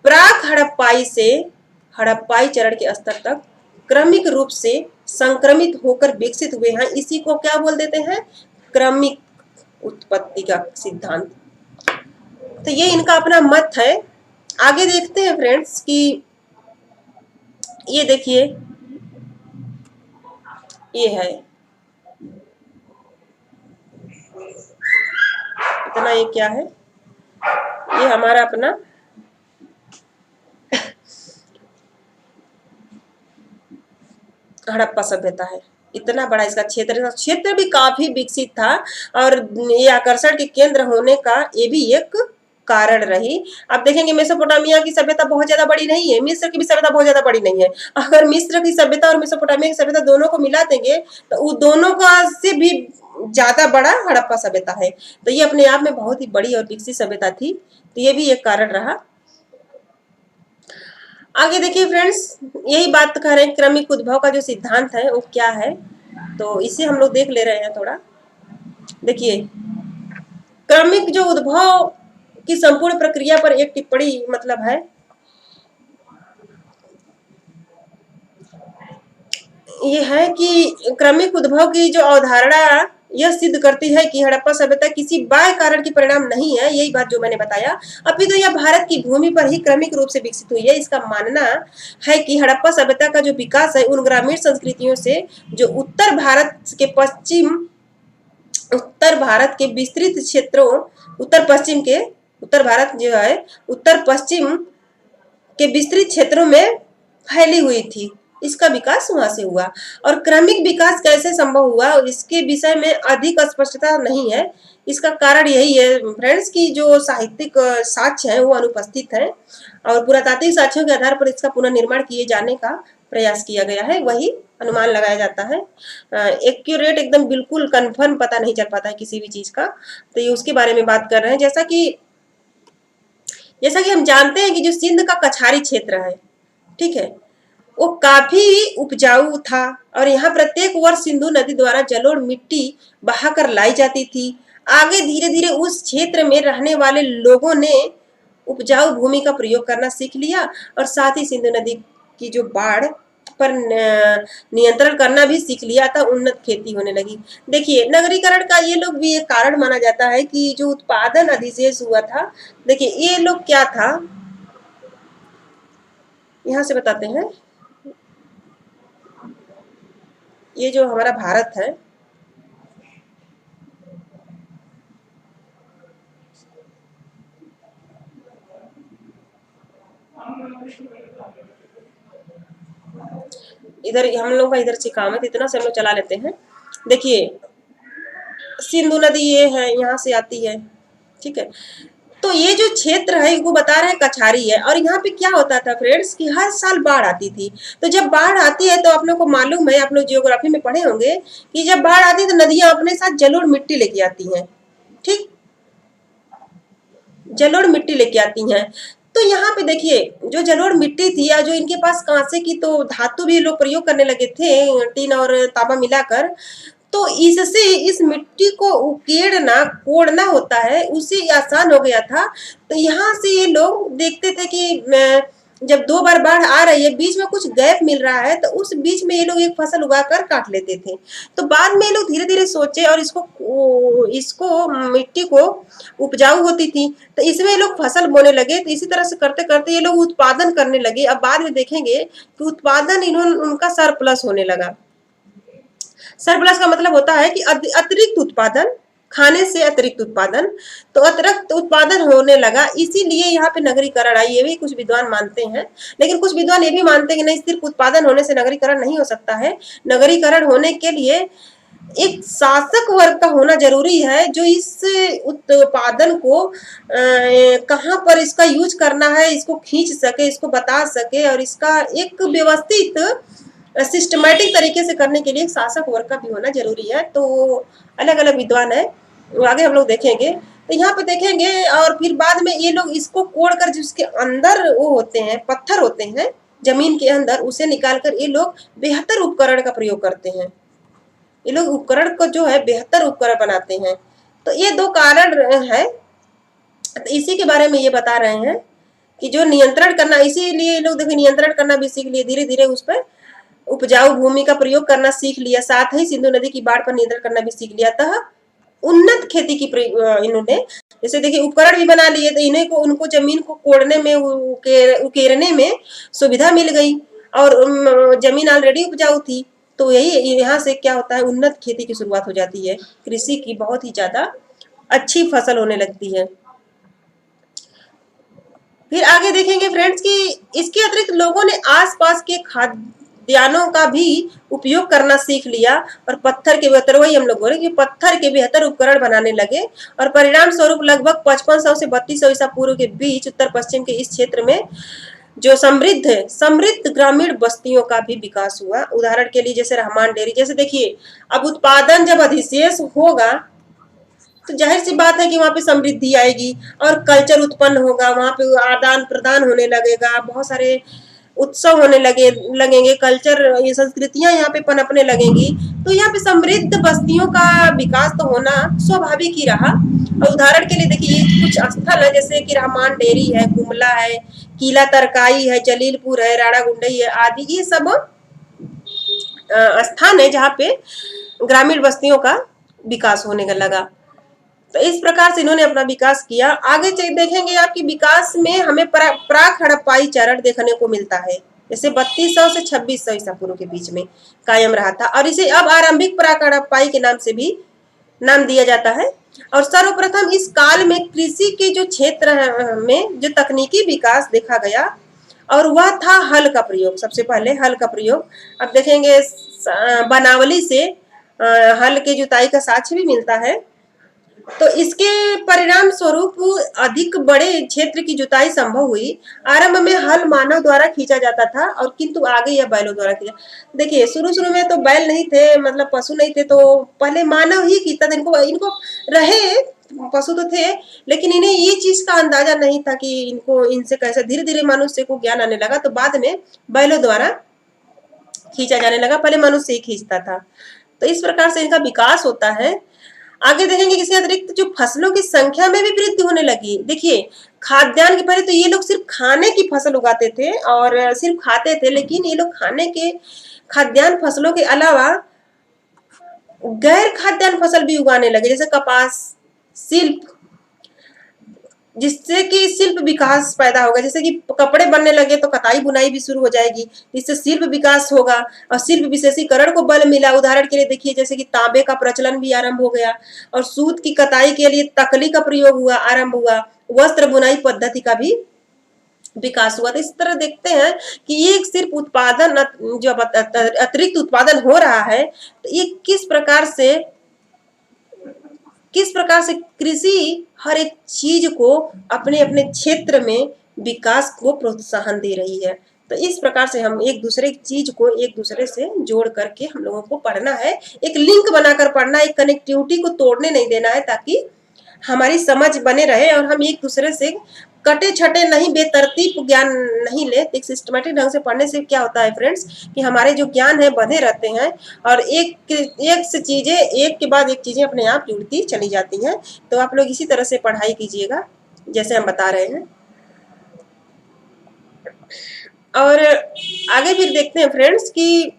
प्राक हड़प्पाई से हड़प्पाई चरण के स्तर तक क्रमिक रूप से संक्रमित होकर विकसित हुए हैं। इसी को क्या बोल देते हैं? क्रमिक उत्पत्ति का सिद्धांत। तो ये इनका अपना मत है। आगे देखते हैं फ्रेंड्स कि ये देखिए, ये है इतना, ये क्या है? ये हमारा अपना हड़प्पा सभ्यता है। इतना बड़ा इसका क्षेत्र भी काफी विकसित था और ये आकर्षण के केंद्र होने का ये भी एक कारण रही। अब देखेंगे मेसोपोटामिया की सभ्यता बहुत ज्यादा बड़ी नहीं है, मिस्र की भी सभ्यता बहुत ज्यादा बड़ी नहीं है। अगर मिस्र की सभ्यता और मेसोपोटामिया की सभ्यता दोनों को मिला देंगे तो वो दोनों का से भी ज्यादा बड़ा हड़प्पा सभ्यता है। तो ये अपने आप में बहुत ही बड़ी और विकसित सभ्यता थी, तो ये भी एक कारण रहा। आगे देखिए फ्रेंड्स, यही बात कर रहे हैं, क्रमिक उद्भव का जो सिद्धांत है वो क्या है, तो इसे हम लोग देख ले रहे हैं थोड़ा। देखिए, क्रमिक जो उद्भव की संपूर्ण प्रक्रिया पर एक टिप्पणी मतलब है, ये है कि क्रमिक उद्भव की जो अवधारणा यह सिद्ध करती है कि हड़प्पा सभ्यता किसी बाह्य कारण की परिणाम नहीं है, यही बात जो मैंने बताया। अभी तो यह भारत की भूमि पर ही क्रमिक रूप से विकसित हुई है। इसका मानना है कि हड़प्पा सभ्यता का जो विकास है उन ग्रामीण संस्कृतियों से जो उत्तर भारत के विस्तृत क्षेत्रों, उत्तर भारत जो है उत्तर पश्चिम के विस्तृत क्षेत्रों में फैली हुई थी, इसका विकास वहां से हुआ। और क्रमिक विकास कैसे संभव हुआ इसके विषय में अधिक स्पष्टता नहीं है। इसका कारण यही है फ्रेंड्स कि जो साहित्यिक साक्ष्य है वो अनुपस्थित है और पुरातात्विक साक्ष्यों के आधार पर इसका पुनर्निर्माण किए जाने का प्रयास किया गया है, वही अनुमान लगाया जाता है। एक्यूरेट एकदम बिल्कुल कंफर्म पता नहीं चल पाता है किसी भी चीज का, तो ये उसके बारे में बात कर रहे हैं। जैसा कि हम जानते हैं कि जो सिंध का कछारी क्षेत्र है, ठीक है, वो काफी उपजाऊ था और यहाँ प्रत्येक वर्ष सिंधु नदी द्वारा जलोढ़ मिट्टी बहाकर लाई जाती थी। आगे धीरे धीरे उस क्षेत्र में रहने वाले लोगों ने उपजाऊ भूमि का प्रयोग करना सीख लिया और साथ ही सिंधु नदी की जो बाढ़ पर नियंत्रण करना भी सीख लिया था, उन्नत खेती होने लगी। देखिए, नगरीकरण का ये लोग भी एक कारण माना जाता है कि जो उत्पादन अधिशेष हुआ था। देखिए, ये लोग क्या था, यहाँ से बताते हैं। ये जो हमारा भारत है, इधर हम लोग का इधर से काम है तो इतना से हम लोग चला लेते हैं। देखिए, सिंधु नदी ये है, यहाँ से आती है, ठीक है। तो ये जो क्षेत्र है वो बता रहे हैं कछारी है और यहाँ पे क्या होता था फ्रेंड्स कि हर साल बाढ़ आती थी। तो जब बाढ़ आती है तो आप लोग को मालूम है, आप लोग जियोग्राफी में पढ़े होंगे कि जब बाढ़ आती है तो नदियां अपने साथ जलोढ़ मिट्टी लेके आती हैं, ठीक, जलोढ़ मिट्टी लेके आती हैं। तो यहाँ पे देखिए, जो जलोढ़ मिट्टी थी या जो इनके पास कांसे की तो धातु भी लोग प्रयोग करने लगे थे, टीन और तांबा मिलाकर, तो इससे इस मिट्टी को उकेड़ना कोड़ना होता है उसे आसान हो गया था। तो यहाँ से ये लोग देखते थे कि जब 2 बार बाढ़ आ रही है, बीच में कुछ गैप मिल रहा है, तो उस बीच में ये लोग एक फसल उगाकर काट लेते थे। तो बाद में ये लोग धीरे धीरे सोचे और इसको मिट्टी को उपजाऊ होती थी तो इसमें ये लोग फसल बोने लगे। तो इसी तरह से करते करते ये लोग उत्पादन करने लगे। अब बाद में देखेंगे कि उत्पादन उनका सरप्लस होने लगा। सरप्लस का मतलब होता है कि अतिरिक्त उत्पादन, खाने से अतिरिक्त उत्पादन, तो अतिरिक्त उत्पादन होने लगा, इसीलिए यहाँ पे नगरीकरण आई। ये भी कुछ विद्वान मानते हैं, लेकिन कुछ विद्वान ये भी मानते हैं कि नहीं, सिर्फ उत्पादन होने से नगरीकरण नहीं हो सकता है। नगरीकरण होने के लिए एक शासक वर्ग का होना जरूरी है जो इस उत्पादन को कहाँ पर इसका यूज करना है इसको खींच सके, इसको बता सके और इसका एक व्यवस्थित सिस्टमेटिक तरीके से करने के लिए शासक वर्ग का भी होना जरूरी है। तो अलग अलग विद्वान है, वो आगे हम लोग देखेंगे। तो यहाँ पे देखेंगे और फिर बाद में ये लोग इसको कोड़ कर जिसके अंदर वो होते हैं, पत्थर होते हैं जमीन के अंदर, उसे निकाल कर ये लोग बेहतर उपकरण का प्रयोग करते हैं। ये लोग उपकरण को जो है बेहतर उपकरण बनाते हैं। तो ये दो कारण है। तो इसी के बारे में ये बता रहे हैं कि जो नियंत्रण करना, इसीलिए ये लोग देखो नियंत्रण करना भी सीख लिए, धीरे धीरे उस पर उपजाऊ भूमि का प्रयोग करना सीख लिया, साथ ही सिंधु नदी की बाढ़ पर नियंत्रण करना भी सीख लिया। अतः उन्नत खेती की इन्होंने, जैसे देखिए उपकरण भी बना लिए, तो इन्हें को उनको जमीन को कोड़ने में उकेरने में सुविधा मिल गई और जमीन ऑलरेडी उपजाऊ थी। तो यही यहाँ से क्या होता है, उन्नत खेती की शुरुआत हो जाती है, कृषि की बहुत ही ज्यादा अच्छी फसल होने लगती है। फिर आगे देखेंगे फ्रेंड्स कि इसके अतिरिक्त लोगों ने आसपास के खाद्यान्नों का भी उपयोग करना सीख लिया और पत्थर के बेहतर, वही हम लोग बोले कि पत्थर के बेहतर उपकरण बनाने लगे और परिणाम स्वरूप लगभग 5500 से 3200 ईसा पूर्व के बीच उत्तर पश्चिम के इस क्षेत्र में जो समृद्ध ग्रामीण बस्तियों का भी विकास हुआ। उदाहरण के लिए जैसे रहमान डेयरी, जैसे देखिए अब उत्पादन जब अधिशेष होगा तो जाहिर सी बात है कि वहाँ पे समृद्धि आएगी और कल्चर उत्पन्न होगा, वहाँ पे आदान प्रदान होने लगेगा, बहुत सारे उत्सव होने लगेंगे, कल्चर, ये संस्कृतियां यहाँ पे पनपने लगेंगी। तो यहाँ पे समृद्ध बस्तियों का विकास तो होना स्वाभाविक ही रहा। और उदाहरण के लिए देखिए कुछ स्थल है जैसे कि रहमान डेयरी है, गुमला है, किला तरकाई है, जलीलपुर है, राड़ा गुंडई है आदि, ये सब स्थान है जहाँ पे ग्रामीण बस्तियों का विकास होने का लगा। तो इस प्रकार से इन्होंने अपना विकास किया। आगे देखेंगे आपकी विकास में हमें प्राक हड़प्पाई चरण देखने को मिलता है, जैसे 3200 से 2600 ईसा पूर्व के बीच में कायम रहा था और इसे अब आरंभिक प्राक हड़प्पाई के नाम से भी नाम दिया जाता है। और सर्वप्रथम इस काल में कृषि के जो क्षेत्र में जो तकनीकी विकास देखा गया और वह था हल का प्रयोग, सबसे पहले हल का प्रयोग। अब देखेंगे बनावली से हल के जुताई का साक्ष्य भी मिलता है। तो इसके परिणाम स्वरूप अधिक बड़े क्षेत्र की जुताई संभव हुई। आरंभ में हल मानव द्वारा खींचा जाता था और किंतु आगे यह बैलों द्वारा खींचा। देखिए शुरू में तो बैल नहीं थे, मतलब पशु नहीं थे, तो पहले मानव ही खींचता था। इनको रहे पशु तो थे, लेकिन इन्हें ये चीज का अंदाजा नहीं था कि इनको इनसे कैसे, धीरे धीरे मनुष्य को ज्ञान आने लगा तो बाद में बैलों द्वारा खींचा जाने लगा, पहले मनुष्य ही खींचता था। तो इस प्रकार से इनका विकास होता है। आगे देखेंगे इसके अतिरिक्त जो फसलों की संख्या में भी वृद्धि होने लगी। देखिए खाद्यान्न के पहले तो ये लोग सिर्फ खाने की फसल उगाते थे और सिर्फ खाते थे, लेकिन ये लोग खाने के खाद्यान्न फसलों के अलावा गैर खाद्यान्न फसल भी उगाने लगे, जैसे कपास, शिल्प, जिससे कि शिल्प विकास पैदा होगा। जैसे कि कपड़े बनने लगे तो कताई बुनाई भी शुरू हो जाएगी, इससे शिल्प विकास होगा और शिल्प विशेषीकरण को बल मिला। उदाहरण के लिए देखिए जैसे कि तांबे का प्रचलन भी आरंभ हो गया और सूत की कताई के लिए तकली का प्रयोग हुआ, आरंभ हुआ। वस्त्र बुनाई पद्धति का भी विकास हुआ। तो इस तरह देखते हैं कि ये सिर्फ उत्पादन, जो अतिरिक्त उत्पादन हो रहा है, तो ये किस प्रकार से कृषि हर एक चीज को अपने अपने क्षेत्र में विकास को प्रोत्साहन दे रही है। तो इस प्रकार से हम एक दूसरे चीज को एक दूसरे से जोड़ करके हम लोगों को पढ़ना है, एक लिंक बनाकर पढ़ना, एक कनेक्टिविटी को तोड़ने नहीं देना है, ताकि हमारी समझ बने रहे और हम एक दूसरे से कटे छटे नहीं, बेतरतीब ज्ञान नहीं ले। एक सिस्टमेटिक ढंग से पढ़ने से क्या होता है फ्रेंड्स कि हमारे जो ज्ञान है बधे रहते हैं और एक से चीजें, एक के बाद एक चीजें अपने आप जुड़ती चली जाती हैं। तो आप लोग इसी तरह से पढ़ाई कीजिएगा जैसे हम बता रहे हैं। और आगे फिर देखते हैं फ्रेंड्स कि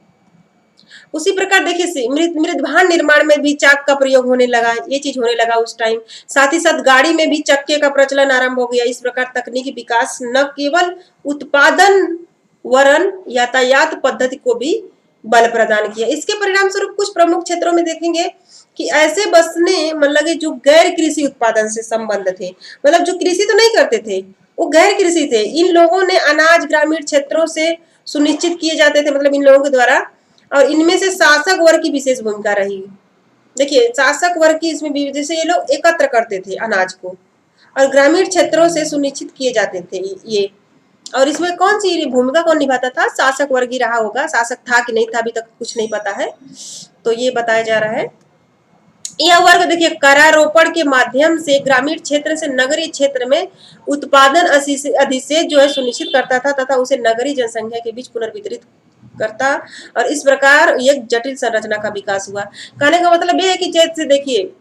उसी प्रकार देखिए मृदभांड निर्माण में भी चाक का प्रयोग होने लगा, ये चीज होने लगा उस टाइम। साथ ही साथ गाड़ी में भी चक्के का प्रचलन आरंभ हो गया। इस प्रकार तकनीकी विकास न केवल उत्पादन वरन यातायात पद्धति को भी बल प्रदान किया। इसके परिणाम स्वरूप कुछ प्रमुख क्षेत्रों में देखेंगे कि ऐसे बसने मतलब जो गैर कृषि उत्पादन से संबंध थे, मतलब जो कृषि तो नहीं करते थे वो गैर कृषि थे, इन लोगों ने अनाज ग्रामीण क्षेत्रों से सुनिश्चित किए जाते थे, मतलब इन लोगों के द्वारा। और इनमें से शासक वर्ग की विशेष भूमिका रही। देखिए शासक वर्ग की इसमें जैसे ये लोग एकत्र करते थे अनाज को और ग्रामीण क्षेत्रों से सुनिश्चित किए जाते थे ये। और इसमें कौन सी भूमिका कौन निभाता था? शासक वर्ग ही रहा होगा। शासक था कि नहीं था अभी तक कुछ नहीं पता है, तो ये बताया जा रहा है। यह वर्ग देखिए करारोपण के माध्यम से ग्रामीण क्षेत्र से नगरीय क्षेत्र में उत्पादन अधिशेष जो है सुनिश्चित करता था तथा उसे नगरीय जनसंख्या के बीच पुनर्वितरित करता, और इस प्रकार एक जटिल संरचना का विकास हुआ। कहने का मतलब यह है कि जैसे देखिए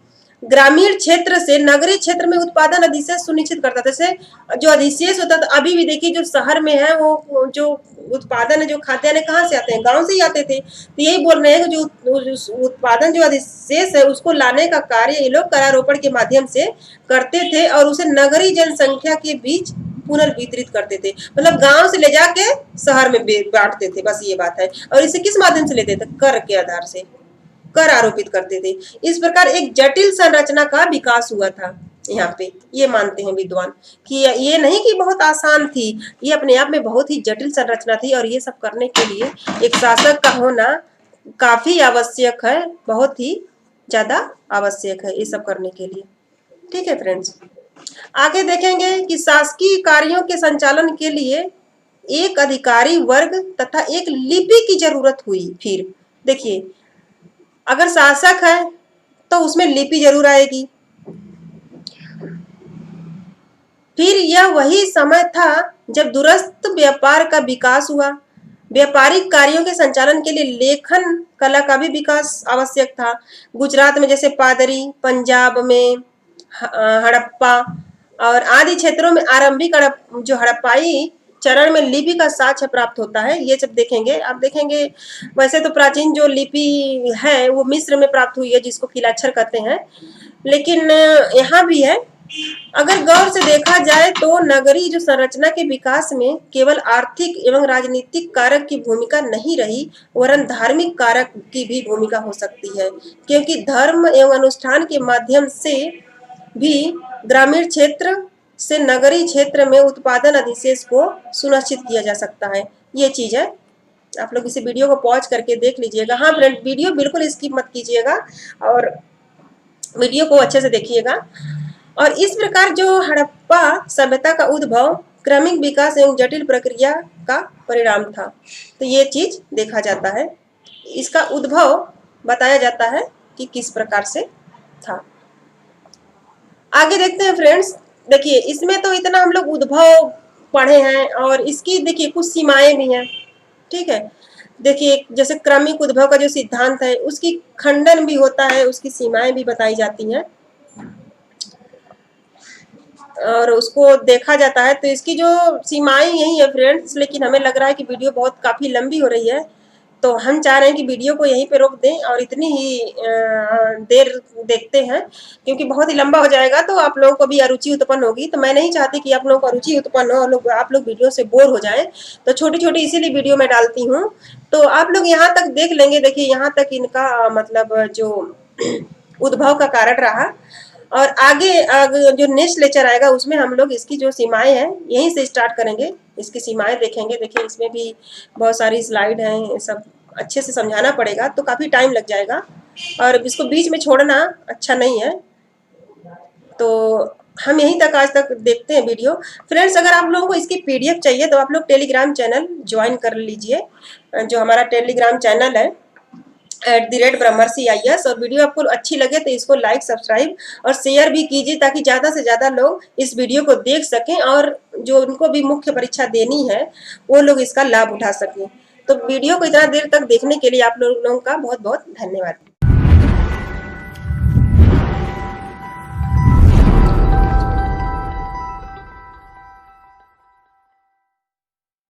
ग्रामीण क्षेत्र से नगरीय क्षेत्र में उत्पादन अधिशेष सुनिश्चित करता था। जैसे जो अधिशेष होता था, अभी भी देखिए जो शहर में है वो जो उत्पादन है, जो खाद्यान्न कहाँ से आते हैं, गांव से ही आते थे। तो यही बोल रहे हैं कि जो उत्पादन जो अधिशेष है उसको लाने का कार्य ये लोग करारोपण के माध्यम से करते थे और उसे नगरीय जनसंख्या के बीच पुनर्वितरित करते थे। मतलब गांव से ले जाके शहर में बांटते थे, बस ये बात है। और इसे किस माध्यम से लेते थे? कर के आधार से कर आरोपित करते थे। इस प्रकार एक जटिल संरचना का विकास हुआ था। यहाँ पे ये मानते हैं विद्वान कि ये नहीं कि बहुत आसान थी, ये अपने आप में बहुत ही जटिल संरचना थी और ये सब करने के लिए एक शासक का होना काफी आवश्यक है, बहुत ही ज्यादा आवश्यक है ये सब करने के लिए। ठीक है फ्रेंड्स, आगे देखेंगे कि शासकीय कार्यों के संचालन के लिए एक अधिकारी वर्ग तथा एक लिपि की जरूरत हुई। फिर देखिए अगर शासक है तो उसमें लिपि जरूर आएगी। फिर यह वही समय था जब दूरस्थ व्यापार का विकास हुआ। व्यापारिक कार्यों के संचालन के लिए लेखन कला का भी विकास आवश्यक था। गुजरात में जैसे पादरी, पंजाब में हड़प्पा और आदि क्षेत्रों में आरंभिक जो हड़प्पाई चरण में लिपि का साक्ष्य प्राप्त होता है। ये जब देखेंगे आप देखेंगे, वैसे तो प्राचीन जो लिपि है वो मिस्र में प्राप्त हुई है जिसको किलाक्षर कहते हैं, लेकिन यहाँ भी है। अगर गौर से देखा जाए तो नगरीय जो संरचना के विकास में केवल आर्थिक एवं राजनीतिक कारक की भूमिका नहीं रही, वरन धार्मिक कारक की भी भूमिका हो सकती है, क्योंकि धर्म एवं अनुष्ठान के माध्यम से भी ग्रामीण क्षेत्र से नगरीय क्षेत्र में उत्पादन अधिशेष को सुनिश्चित किया जा सकता है। ये चीज है, आप लोग इसे वीडियो को पॉज करके देख लीजिएगा। हाँ फ्रेंड, वीडियो बिल्कुल स्किप मत कीजिएगा और वीडियो को अच्छे से देखिएगा। और इस प्रकार जो हड़प्पा सभ्यता का उद्भव क्रमिक विकास एवं जटिल प्रक्रिया का परिणाम था। तो ये चीज देखा जाता है, इसका उद्भव बताया जाता है कि किस प्रकार से था। आगे देखते हैं फ्रेंड्स, देखिए इसमें तो इतना हम लोग उद्भव पढ़े हैं और इसकी देखिए कुछ सीमाएं भी हैं। ठीक है, देखिए जैसे क्रमिक उद्भव का जो सिद्धांत है उसकी खंडन भी होता है, उसकी सीमाएं भी बताई जाती हैं और उसको देखा जाता है। तो इसकी जो सीमाएं यही है फ्रेंड्स, लेकिन हमें लग रहा है कि वीडियो बहुत काफी लंबी हो रही है, तो हम चाह रहे हैं कि वीडियो को यहीं पे रोक दें और इतनी ही देर देखते हैं, क्योंकि बहुत ही लंबा हो जाएगा तो आप लोगों को भी अरुचि उत्पन्न होगी। तो मैं नहीं चाहती कि आप लोगों को अरुचि उत्पन्न हो और आप लोग वीडियो से बोर हो जाएं, तो छोटी छोटी इसीलिए वीडियो में डालती हूँ। तो आप लोग यहाँ तक देख लेंगे। देखिए यहाँ तक इनका मतलब जो उद्भव का कारण रहा, और आगे जो नेक्स्ट लेक्चर आएगा उसमें हम लोग इसकी जो सीमाएं हैं यहीं से स्टार्ट करेंगे, इसकी सीमाएं देखेंगे। देखिए इसमें भी बहुत सारी स्लाइड हैं, सब अच्छे से समझाना पड़ेगा तो काफ़ी टाइम लग जाएगा और इसको बीच में छोड़ना अच्छा नहीं है। तो हम यहीं तक आज तक देखते हैं वीडियो। फ्रेंड्स, अगर आप लोगों को इसकी PDF चाहिए तो आप लोग टेलीग्राम चैनल ज्वाइन कर लीजिए, जो हमारा टेलीग्राम चैनल है @ब्रह्मर्षि IAS। और वीडियो आपको अच्छी लगे तो इसको लाइक, सब्सक्राइब और शेयर भी कीजिए ताकि ज़्यादा से ज़्यादा लोग इस वीडियो को देख सकें और जो उनको भी मुख्य परीक्षा देनी है वो लोग इसका लाभ उठा सकें। तो वीडियो को इतना देर तक देखने के लिए आप लोगों का बहुत बहुत धन्यवाद।